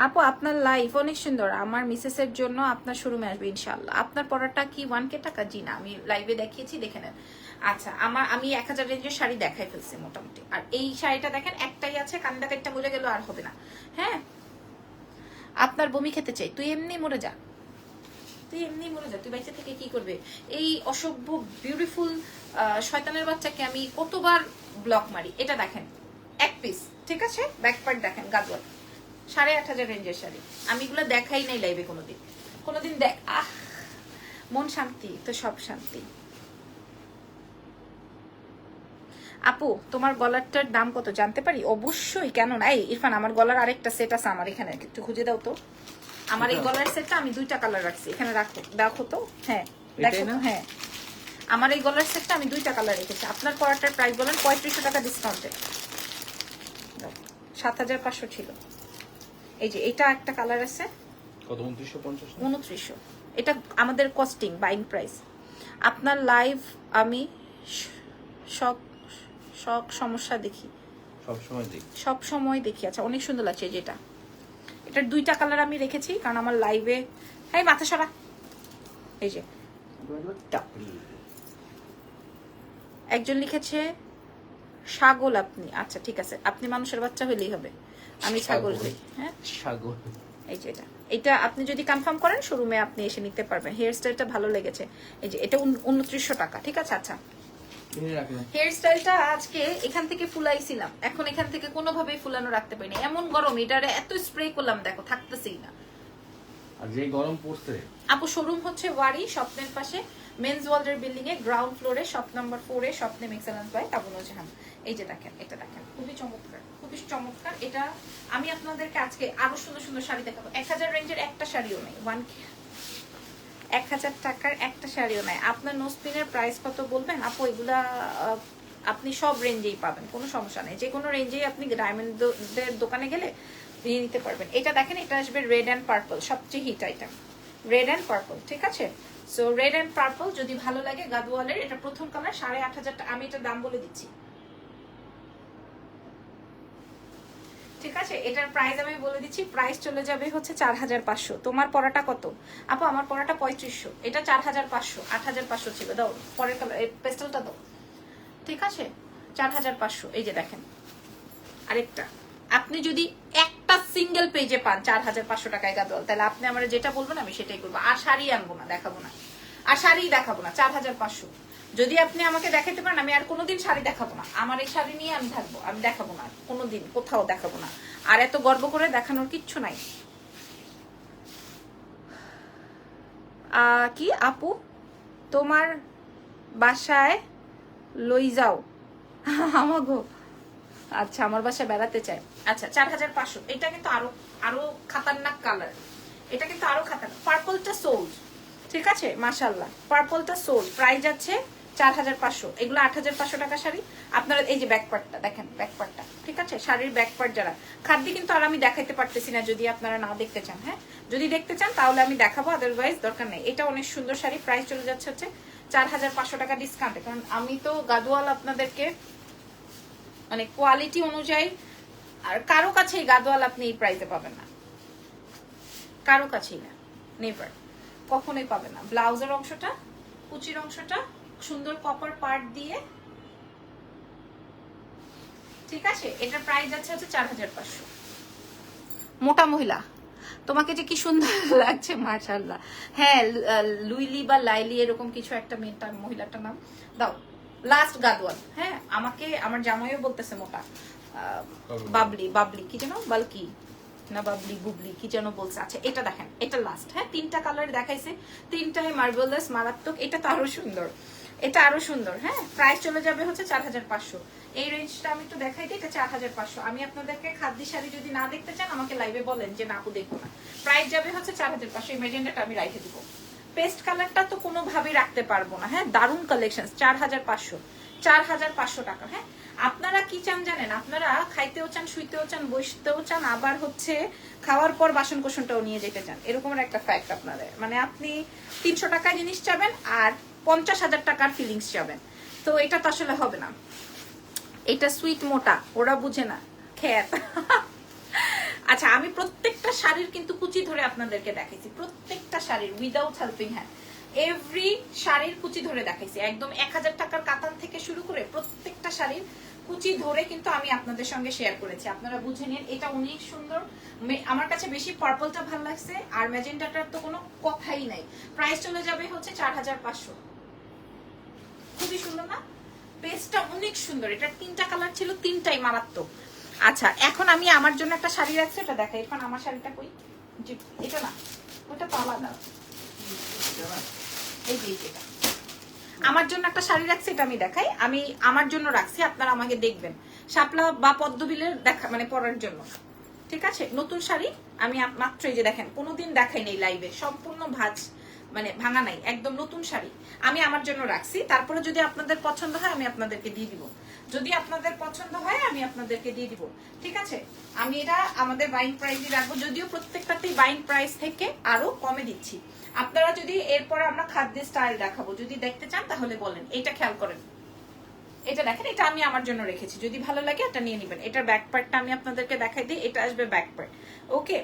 আপু আপনার লাইফ অনেক সুন্দর, আমার মিসেসের জন্য আপনার শোরুমে আসবে ইনশাআল্লাহ। আপনার পড়াটা কি 1K টাকা? জি না, আমি লাইভে দেখিয়েছি, দেখে নেন। আচ্ছা আমি 1000 রেঞ্জের শাড়ি দেখাই ফেলছি মোটামুটি। আর এই শাড়িটা দেখেন একটাই আছে, কান্দা কাটটা মরে গেল আর হবে না। হ্যাঁ আপনার বমি খেতে চাই, তুই এমনি মরে যা, তুই এমনি মরে যা, তুই বাইচে থেকে কি করবে? এই অসভ্য বিউটিফুল শয়তানের বাচ্চাকে আমি কতবার ব্লক মারি। এটা দেখেন এক পিস, ঠিক আছে? ব্যাক পার্ট দেখেন, গাদওয়াল 8,500 রেঞ্জের শাড়ি। আমি এগুলো দেখাই নাই লাইভে কোনোদিন দেখ মন শান্তি তো সব শান্তি। আপু তোমার গলারটার দাম কত জানতে পারি? অবশ্যই, কেন না। এই ইরফান আমার গলার আরেকটা সেট আছে আমার এখানে, একটু খুঁজে দাও তো। আমার এই গলার সেটটা আমি 2টা কালার রাখছি এখানে, রাখো দেখো তো। হ্যাঁ দেখো তো, হ্যাঁ আমার এই গলার সেটটা আমি 2টা কালার রেখেছি। আপনার পরাটার প্রাইস বলেন? 3500 টাকা ডিসকাউন্টে, 7,500 ছিল। এই যে এটা একটা কালার আছে, কত? 2950। 2900। এটা আমাদের কস্টিং বাইং প্রাইস। আপনার লাইভ আমি সব সমস্যা দেখি, সব সময় দেখি। আচ্ছা অনেক সুন্দর লাগছে যেটা, এটার 2টা কালার আমি রেখেছি কারণ আমার লাইভে। হ্যাঁ মাথা সরা। এই যে একজন লিখেছে ছাগল আপনি। আচ্ছা ঠিক আছে, আপনি মানুষের বাচ্চা হইলেই হবে, আমি ছাগল হই। হ্যাঁ ছাগল। এই যে এটা আপনি যদি কনফার্ম করেন শোরুমে আপনি এসে নিতে পারবেন। হেয়ার স্টাইলটা ভালো লেগেছে। এই যে এটা 2900 টাকা, ঠিক আছে? আচ্ছা হেয়ার স্টাইলটা আজকে এখান থেকে ফুলাইছিলাম, এখন এখান থেকে কোনোভাবেই ফুলানো রাখতে পারিনি, এমন গরম, এটারে এত স্প্রে করলাম দেখো থাকতেছেই না। আর যে গরম পড়ছে। আপু শোরুম হচ্ছে ওয়ারি স্বপ্নের পাশে মেন্স ওয়ার্ল্ডের বিল্ডিং এ গ্রাউন্ড ফ্লোরে শপ নাম্বার 4 এ স্বপ্নে এক্সেলেন্স বাই তাবুনুর জাহান। এই যে দেখেন, এটা দেখেন খুবই চমৎকার, খুবই চমৎকার। এটা আমি আপনাদেরকে আজকে আরো সুন্দর সুন্দর শাড়ি দেখাবো। 1000 রেঞ্জের একটা শাড়িও নেই, 1000 টাকার একটা শাড়িও নাই। আপনার নোসপিনের প্রাইস কত বলবেন? আপু এগুলা আপনি সব রেঞ্জেই পাবেন, কোনো সমস্যা নেই। যে কোনো রেঞ্জেই আপনি ডায়মন্ডের দোকানে গেলে নিয়ে নিতে পারবেন। এটা দেখেন, এটা আসবে রেড অ্যান্ড পার্পল, সবচেয়ে hit item red and purple, ঠিক আছে? সো রেড অ্যান্ড পার্পল যদি ভালো লাগে গাদওয়ালের, এটা প্রথম কালার, 8,500 টাকা। আমি এটার দাম বলে দিচ্ছি, ঠিক আছে? এটার প্রাইস আমি বলে দিচ্ছি, প্রাইস চলে যাবে হচ্ছে 4,500। তোমার পরাটা কত? আপু আমার পরাটা 3500, এটা 4,500, 8,500 ছিল। দাও পরের কালার, পেস্টেলটা দাও, ঠিক আছে? 4,500। এই যে দেখেন আরেকটা, আপনি যদি একটা সিঙ্গেল পেজে পান 4,500 টাকায় গাদওয়াল, তাহলে আপনি আমার যেটা বলবেন আমি সেটাই করবো। আর শাড়ি আনবো না, দেখাবো না, আর শাড়ি দেখাবো না। 4,500 যদি আপনি আমাকে দেখাতে পারেন, আমি আর কোনোদিন শাড়ি দেখাবো না। আমার এই শাড়ি নিয়ে আমি থাকবো, আমি দেখাবো না কোনোদিন, কোথাও দেখাবো না। আর এত গর্ব করে দেখানোর কিচ্ছু নাই। কি আপু তোমার বাসায় লই যাও আমাগো? আচ্ছা আমার বাসায় বেড়াতে চাই। আচ্ছা 4,500। এটা কিন্তু আরো খাতারনাক কালার, এটা কিন্তু আরো খাতারনাক। পার্পলটা সোল্ড, ঠিক আছে? মাশাআল্লাহ পার্পলটা সোল্ড, প্রাইস যাচ্ছে 4,500। এগুলো 8,500 টাকা শাড়ি। আপনারা এই যে ব্যাক পার্টটা দেখেন, ব্যাক পার্টটা, ঠিক আছে? শাড়ির ব্যাক পার্ট যারা খাদ্য কিন্তু আর আমি দেখাইতে পারতেছি না, যদি আপনারা না দেখতে চান। হ্যাঁ যদি দেখতে চান তাহলে আমি দেখাবো, আদারওয়াইজ দরকার নেই। এটা অনেক সুন্দর শাড়ি, প্রাইস চলে যাচ্ছে হচ্ছে 4,500 টাকা ডিসকাউন্টে। কারণ আমি তো গাদওয়াল আপনাদেরকে মানে কোয়ালিটি অনুযায়ী, আর কারো কাছেই গাদওয়াল আপনি এই প্রাইসে পাবেন না, কারো কাছেই না, নেভার, কখনোই পাবেন না। ব্লাউজের অংশটা, কুচির অংশটা সুন্দর কপার পার্ট দিয়ে, ঠিক আছে? এটার প্রাইস যাচ্ছে হচ্ছে 4,500। মোটা মহিলা তোমাকে যে কি সুন্দর লাগছে মাশাআল্লাহ। হ্যাঁ লুইলি বা লাইলি এরকম কিছু একটা মেয়েটার, মহিলাটার নাম দাও। লাস্ট গাদওয়াল। হ্যাঁ আমাকে আমার জামাইও বলতেছে মোটা, বাবলি কি যেন, বালকি না বাবলি বুবলি কি যেন বলছে। আচ্ছা এটা দেখেন, এটা লাস্ট। হ্যাঁ 3টা কালার দেখাইছে, 3টাই মার্ভেলাস, মারাত্মক। এটা তো আরো সুন্দর, এটা আরো সুন্দর। হ্যাঁ প্রাইস চলে যাবে হচ্ছে 4,500। এই রেঞ্জটা আমি একটু দেখাই দিই, এটা 4,500। আমি আপনাদেরকে খাদ্য শাড়ি যদি না দেখতে চান আমাকে লাইভে বলেন যে না আপু দেখবো না। প্রাইস যাবে হচ্ছে 4,500। এই মেজেন্ডাটা আমি রাইখে দিব, পেস্ট কালারটা তো কোনোভাবেই রাখতে পারবো না। হ্যাঁ, দারুণ কালেকশন, 4,500 টাকা। হ্যাঁ, আপনারা কি চান জানেন? আপনারা খাইতেও চান, শুইতেও চান, বসতেও চান, আবার হচ্ছে খাওয়ার পর বাসন কোসনটাও নিয়ে যেতে চান, এরকমের একটা ফ্যাক্ট আপনাদের। মানে আপনি 300 টাকায় জিনিস চাবেন আর 50,000 টাকার ফিলিংস চাবেন, তো এটা তো আসলে হবে না। এটা সুইট মোটা, ওরা বুঝে না খেত। আচ্ছা, আমি প্রত্যেকটা শাড়ির কিন্তু কুচি ধরে আপনাদেরকে দেখাইছি, প্রত্যেকটা শাড়ির উইদাউট হেল্পিং হ্যান্ড, এভরি শাড়ির কুচি ধরে দেখাইছি, একদম 1000 টাকার কাতান থেকে শুরু করে প্রত্যেকটা শাড়ির কুচি ধরে কিন্তু আমি আপনাদের সঙ্গে শেয়ার করেছি। আপনারা বুঝে নিন, এটা অনেক সুন্দর। আমার কাছে বেশি পার্পলটা ভালো লাগছে, আর ম্যাজেন্টাটার তো কোনো কথাই নাই। প্রাইস চলে যাবে হচ্ছে 4,500। খুবই সুন্দর না? পেস্টটা অনেক সুন্দর, এটা 3টা কালার ছিল, 3টাই মারাত্মক। আচ্ছা, এখন আমি আমার জন্য একটা শাড়ি রাখছি, এটা দেখাই। এখন আমার শাড়িটা কই? এটা না, ওটা তো আলাদা। এই যে এটা আমার জন্য একটা শাড়ি রাখছি, এটা আমি দেখাই। আমি আমার জন্য রাখছি, আপনারা আমাকে দেখবেন শাপলা বা পদ্মবিলের দেখা মানে পরার জন্য, ঠিক আছে? নতুন শাড়ি আমি মাত্র এই যে দেখেন, কোনোদিন দেখাই নেই লাইভে, সম্পূর্ণ ভাঁজ মানে ভাঙা নাই, একদম নতুন শাড়ি আমি আমার জন্য রাখছি। তারপরে যদি আপনাদের পছন্দ হয় আমি আপনাদেরকে দিয়ে দিব, যদি আপনাদের পছন্দ হয় আমি আপনাদেরকে দিয়ে দিব, ঠিক আছে? আমি এটা আমাদের বাইং প্রাইসই রাখবো, যদিও প্রত্যেকটাতেই বাইং প্রাইস থেকে আরো কমে দিচ্ছি। আপনারা যদি এরপরে আমরা খাদ্যের স্টাইল দেখাবো, যদি দেখতে চান তাহলে বলেন। এটা খেয়াল করেন, এটা দেখেন, এটা আমি আমার জন্য রেখেছি, যদি ভালো লাগে এটা নিয়ে নেবেন। এটার ব্যাক পার্টটা আমি আপনাদেরকে দেখাই দিই, এটা আসবে ব্যাক পার্ট, ওকে?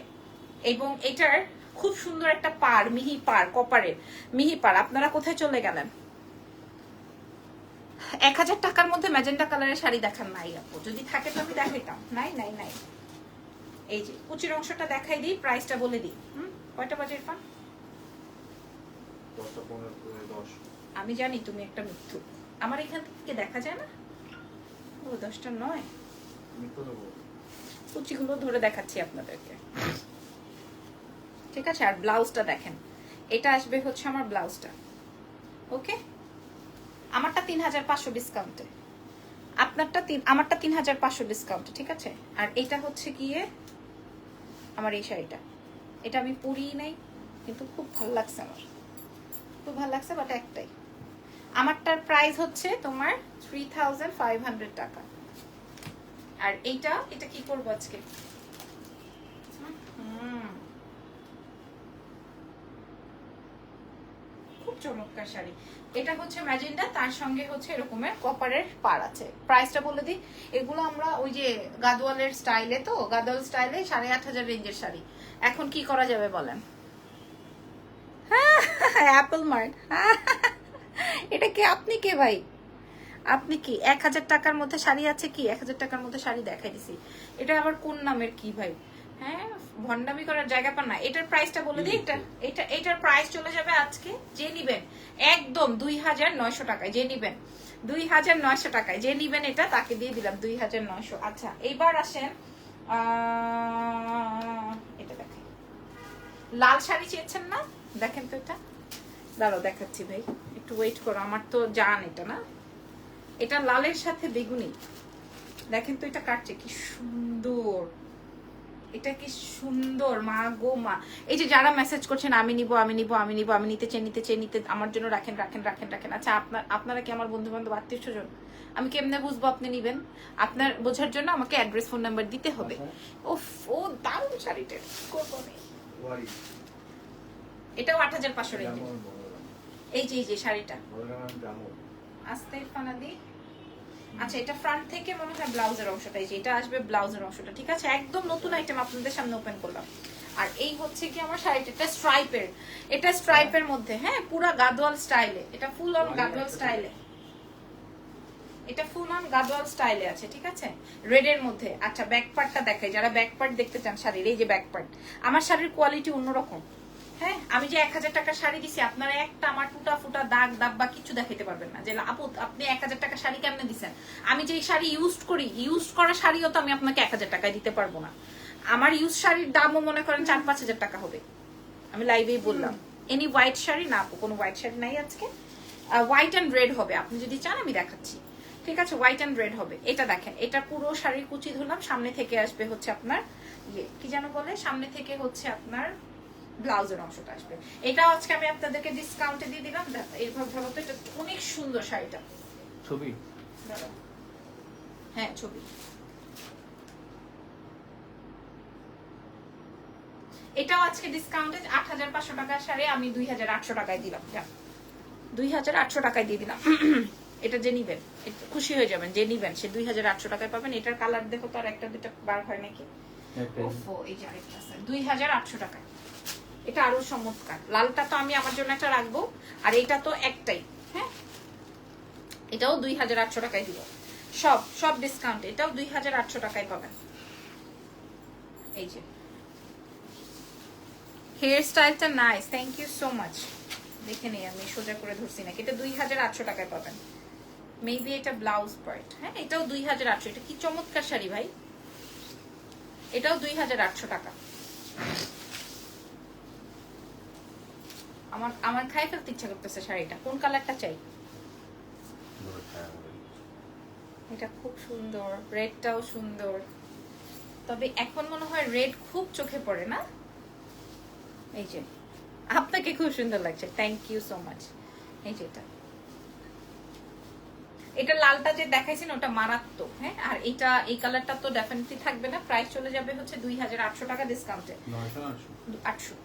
এবং এটার খুব সুন্দর একটা পার, মিহি পার, কপারের মিহি পার। আপনারা কোথায় চলে গেলেন? 1000 টাকার মধ্যে ম্যাজেন্টা কালারের শাড়ি দেখান নাই আপু, যদি থাকে তো আমি দেখাইতাম। নাই নাই নাই। এই যে কুচির অংশটা দেখাই দিই, প্রাইসটা বলে দিই। কয়টা বাজে ইরফান? 10। আমি জানি তুমি একটা মিথ্যুক, আমার এখান থেকে দেখা যায় না। ও 10টা নয়, কুচিগুলো ধরে দেখাচ্ছি আপনাদেরকে, ঠিক আছে? আর ব্লাউজটা দেখেন, এটা আসবে হচ্ছে আমার ব্লাউজটা, ওকে? আমারটা 3,500 ডিসকাউন্টে, আমারটা 3,500 ডিসকাউন্টে, ঠিক আছে? আর এটা হচ্ছে গিয়ে আমার এই শাড়িটা, এটা আমি পরিই নাই, কিন্তু খুব ভালো লাগছে আমার, খুব ভালো লাগছে। বাট একটাই, আমারটার প্রাইস হচ্ছে তোমার 3,500 টাকা। আর এটা কি করবো আজকে? খুব চমৎকার শাড়ি। এটা হচ্ছে ম্যাজেন্ডা, তার সঙ্গে হচ্ছে এরকমের কপারের পার আছে। প্রাইসটা বলে দিই, এগুলো আমরা ওই যে গাদওয়ালের স্টাইলে, তো গাদওয়াল স্টাইলে 8,500 রেঞ্জের শাড়ি। এখন কি করা যাবে বলেন? Apple mart. এটা কি? আপনি কে ভাই? আপনি কি 1000 টাকার মধ্যে শাড়ি আছে? কি 1000 টাকার মধ্যে শাড়ি দেখাই দিছি, এটা আবার কোন নামের কি ভাই? হ্যাঁ, ভন্ডামি করার জায়গা পান না। এটার প্রাইসটা বলে দিই, এটার প্রাইস চলে যাবে আজকে, যে নিবেন একদম 2,900 টাকায়, যে নিবেন 2,900 টাকায়, যে নিবেন এটা তাকে দিয়ে দিলাম 2,900। আচ্ছা, এইবার আসেন, এটা দেখেন, লাল শাড়ি চেয়েছেন না? দেখেন তো এটা, দাঁড়াও দেখাচ্ছি ভাই, একটু ওয়েট করো, আমার তো জান এটা না, এটা লালের সাথে বেগুনি। দেখেন তো এটা কাটছে কি সুন্দর, এটা কি সুন্দর, মা গো মা। এই যে যারা মেসেজ করছেন আমি নিব আমি নিব আমি নিব, আমি নিতে চাই নিতে আমার জন্য রাখেন রাখেন রাখেন রাখেন। আচ্ছা, আপনারা কি আমার বন্ধু বান্ধব আত্মীয় স্বজন? আমি কেমনে বুঝবো আপনি নিবেন? আপনার বোঝার জন্য আমাকে অ্যাড্রেস ফোন নাম্বার দিতে হবে। ওফ, ও দারুণ শাড়িটা, করবো আমি। এটাও 8,500 রেঞ্জ। এই যে শাড়িটা আস্তে ফানাদি। আচ্ছা, এটা ফ্রন্ট থেকে মনে হয় ব্লাউজের অংশটা, এই যে এটা আসবে ব্লাউজের অংশটা, ঠিক আছে? একদম নতুন আইটেম আপনাদের সামনে ওপেন করলাম। আর এই হচ্ছে কি আমার শাড়িটা, এটা স্ট্রাইপের মধ্যে, হ্যাঁ, পুরো গাদওয়াল স্টাইলে, এটা ফুল অন গাদওয়াল স্টাইলে, এটা ফুল অন গাদওয়াল স্টাইলে আছে, ঠিক আছে? রেড এর মধ্যে। আচ্ছা, ব্যাক পার্টটা দেখাই, যারা ব্যাক পার্ট দেখতে চান শাড়ির, এই যে ব্যাক পার্ট। আমার শাড়ির কোয়ালিটি অন্যরকম, হ্যাঁ। আমি যে 1000 টাকার শাড়ি দিছি, আপনারা একটা আমার টুটা ফুটা দাগ দাব্বা কিছু দেখাইতে পারবেন না যে আপু আপনি 1000 টাকার শাড়ি কেমনে দিচ্ছেন। আমি যে শাড়ি ইউজ করা শাড়িও তো আমি আপনাকে 1000 টাকায় দিতে পারবো না। আমার ইউজ শাড়ির দামও মনে করেন 4-5 হাজার টাকা হবে। আমি লাইভেই বললাম। এনি হোয়াইট শাড়ি না আপু, কোনো হোয়াইট শাড়ি নাই আজকে। হোয়াইট অ্যান্ড রেড হবে, আপনি যদি চান আমি দেখাচ্ছি, ঠিক আছে? হোয়াইট অ্যান্ড রেড হবে। এটা দেখেন, এটা পুরো শাড়ির কুচি ধরলাম, সামনে থেকে আসবে হচ্ছে আপনার ইয়ে কি যেন বলে, সামনে থেকে হচ্ছে আপনার ব্লাউজের অংশটা আসবে। এটা আজকে আমি আপনাদেরকে ডিসকাউন্টে দিয়ে দিলাম। এইভাবে ভালো তো, এটা অনেক সুন্দর শাড়িটা। ছবি দাঁড়াও। হ্যাঁ ছবি। এটাও আজকে ডিসকাউন্টে 8500 টাকার শাড়ি আমি 2800 টাকায় দিলাম। 2800 টাকায় দিয়ে দিলাম। এটা যে নিবেন খুশি হয়ে যাবেন, যে নিবেন সে 2800 টাকায় পাবেন। এটার কালার দেখো তো, আর একটা দুটো বার হয় নাকি? ওফো, এই যে আরেকটা আছে 2800 টাকায়। এটা আরো চমৎকার। লালটা তো আমি আমার জন্য একটা রাখবো, আর এটা তো একটাই। হ্যাঁ, এটাও 2800 টাকায় দিব। সব ডিসকাউন্ট। এটাও 2800 টাকায় পাবেন। এই যে হেয়ার স্টাইলটা nice, thank you so much. দেখে নেই, আমি সোজা করে ধরছি নাকি। এটা 2800 টাকায় পাবেন। মেবি এটা ব্লাউজ পার্ট। হ্যাঁ, এটাও 2800। এটা কি চমৎকার শাড়ি ভাই। এটাও 2800 টাকা। আমার খাই ফেলতে ইচ্ছা করতেছে শাড়িটা। কোন কালারটা চাই? এটা খুব সুন্দর, রেডটাও সুন্দর। তবে এখন মনে হয় রেড খুব চোখে পড়ে না? এই যে আপনাকে খুব সুন্দর লাগছে, থ্যাংক ইউ সো মাচ। এই যে এটা লালটা যে দেখাইছেন ওটা মারাত্মক। হ্যাঁ, আর এটা এই কালারটা তো ডেফিনেটলি থাকবে না। প্রাইস চলে যাবে হচ্ছে 2800 টাকা ডিসকাউন্টে। 800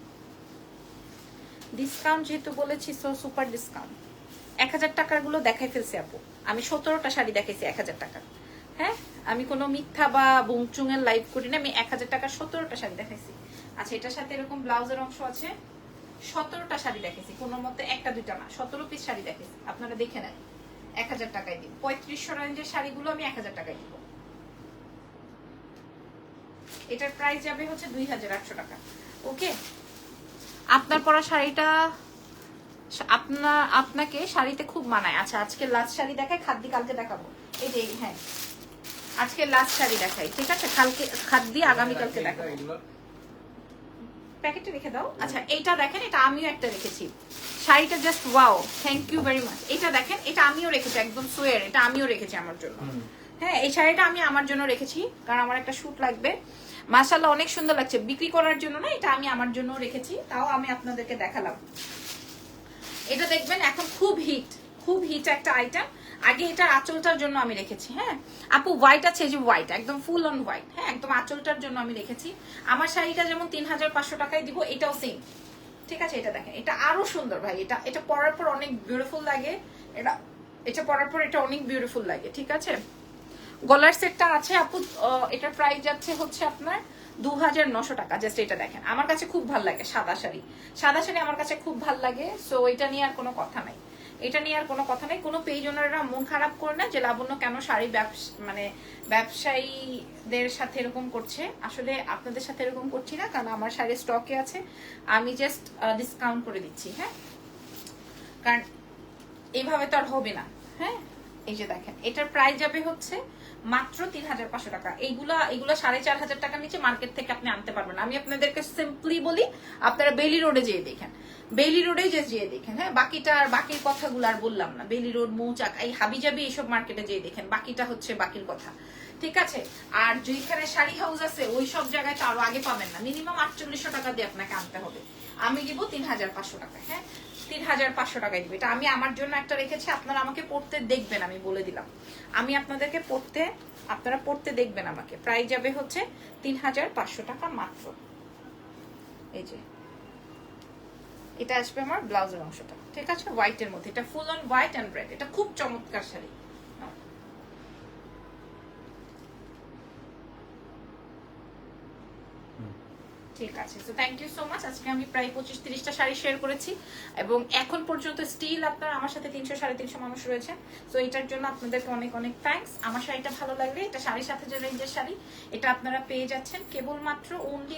ডিসকাউন্ট যেহেতু বলেছি, সো সুপার ডিসকাউন্ট। 1000 টাকার গুলো দেখাই ফেলছি আপু। আমি 17টা শাড়ি দেখাইছি 1000 টাকা। হ্যাঁ, আমি কোনো মিথ্যা বা বুংচুং এর লাইভ করি না। আমি 1000 টাকার 17টা শাড়ি দেখাইছি। আচ্ছা, এটার সাথে এরকম ব্লাউজের অংশ আছে। 17টা শাড়ি দেখাইছি, কোনো মতে একটা দুইটা না, 17 পিস শাড়ি দেখাইছি। আপনারা দেখে নেন। 1000 টাকায় দিব। 3500 রেঞ্জের শাড়িগুলো আমি 1000 টাকায় দিব। এটার প্রাইস যাবে হচ্ছে 2800 টাকা। ওকে, আপনার পরা শাড়িটা আপনাকে শাড়িতে খুব মানায়। আচ্ছা, আজকে লাস্ট শাড়ি দেখাই, খাদ্দি কালকে দেখাবো। এই যে হ্যাঁ, আজকে লাস্ট শাড়ি দেখাই, ঠিক আছে? কালকে খাদ্দি, আগামী কালকে দেখাবো। প্যাকেটে রেখে দাও। আচ্ছা, এইটা দেখেন, এটা আমিও একটা রেখেছি। শাড়িটা just wow, thank you very much. এটা দেখেন, এটা আমিও রেখেছি, একদম সোয়ার। এটা আমিও রেখেছি আমার জন্য। হ্যাঁ, এই শাড়িটা আমি আমার জন্য রেখেছি, কারণ আমার একটা শুট লাগবে। মাশাআল্লাহ, অনেক সুন্দর লাগছে। বিক্রি করার জন্য না, এটা আমি আমার জন্য রেখেছি। তাও আমি আপনাদেরকে দেখালাম। এটা দেখবেন এখন খুব হিট একটা আইটেম। আগে এটা আঁচলটার জন্য আমি রেখেছি। হ্যাঁ আপু, হোয়াইট আছে, যে হোয়াইট একদম ফুল অন হোয়াইট। হ্যাঁ, একদম আঁচলটার জন্য আমি রেখেছি। আমার শাড়িটা যেমন 3500 টাকায় দিব, এটাও সেম। ঠিক আছে, এটা দেখেন, এটা আরো সুন্দর ভাই। এটা পরার পর অনেক বিউটিফুল লাগে। এটা পরার পর এটা অনেক বিউটিফুল লাগে। ঠিক আছে, গলার সেটটা আছে আপু। এটার প্রাইস যাচ্ছে হচ্ছে আপনার 2900 টাকা। জাস্ট এটা দেখেন, আমার কাছে খুব ভালো লাগে। সাদা শাড়ি আমার কাছে খুব ভালো লাগে। সো এটা নিয়ে আর কোনো কথা নাই। কোনো পেজ ওনারা মন খারাপ করে না যে লাবণ্য কেন শাড়ি মানে ব্যবসায়ীদের সাথে এরকম করছে। আসলে আপনাদের সাথে এরকম করছি না, কারণ আমার শাড়ি স্টকে আছে। আমি জাস্ট ডিসকাউন্ট করে দিচ্ছি। হ্যাঁ, কারণ এইভাবে তো আর হবে না। হ্যাঁ, এই যে দেখেন, এটার প্রাইস যাবে হচ্ছে মাত্র 3500 টাকা। এইগুলা 4500 টাকার নিচে মার্কেট থেকে আপনি আনতে পারবেন। আমি আপনাদেরকে সিম্পলি বলি, আপনারা বেলি রোডে যেয়ে দেখেন। বেলি রোডে যেয়ে দেখেন। হ্যাঁ, বাকির কথাগুলো আর বললাম না। বেলি রোড, মৌচাক, এই হাবিজাবি এইসব মার্কেটে যেয়ে দেখেন। বাকিটা হচ্ছে বাকির কথা। ঠিক আছে, আর যেখানে শাড়ি হাউস আছে ওই সব জায়গায় তো আরো আগে পাবেন না। মিনিমাম 4800 টাকা দিয়ে আপনাকে আনতে হবে। আমি দিব 3500 টাকা। হ্যাঁ, 3500 টাকায় দিবে। এটা আমি আমার জন্য একটা রেখেছি। আপনারা আমাকে পড়তে দেখবেন, আমি বলে দিলাম। আমি আপনাদেরকে আপনারা পড়তে দেখবেন আমাকে। প্রাইস যাবে হচ্ছে 3500 টাকা মাত্র। এই যে এটা আসবে আমার ব্লাউজের অংশটা। ঠিক আছে, হোয়াইটের মধ্যে। এটা full on white and red. এটা খুব চমৎকার শাড়ি। ঠিক আছে, so thank you so much. আজকে আমি প্রায় 25-30টা শাড়ি শেয়ার করেছি, এবং এখন পর্যন্ত স্টিল আপনারা আমার সাথে 300-350 মানুষ রয়েছে। সো এটার জন্য আপনাদেরকে অনেক অনেক থ্যাঙ্কস। আমার শাড়িটা ভালো লাগলে, এটা শাড়ির সাথে যে রেঞ্জের শাড়ি, এটা আপনারা পেয়ে যাচ্ছেন কেবলমাত্র অনলি।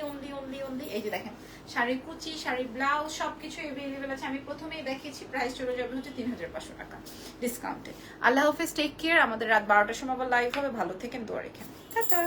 এই যে দেখেন, শাড়ির কুচি, শাড়ির ব্লাউজ সবকিছু এভেলেবেল আছে। আমি প্রথমেই দেখিয়েছি, প্রাইস চলে যাবে হচ্ছে 3500 টাকা ডিসকাউন্টে। আল্লাহ হাফেজ, টেক কেয়ার। আমাদের রাত 12টার সময় আবার লাইভ হবে। ভালো থেকেন, দোয়া রেখেন। টাটা।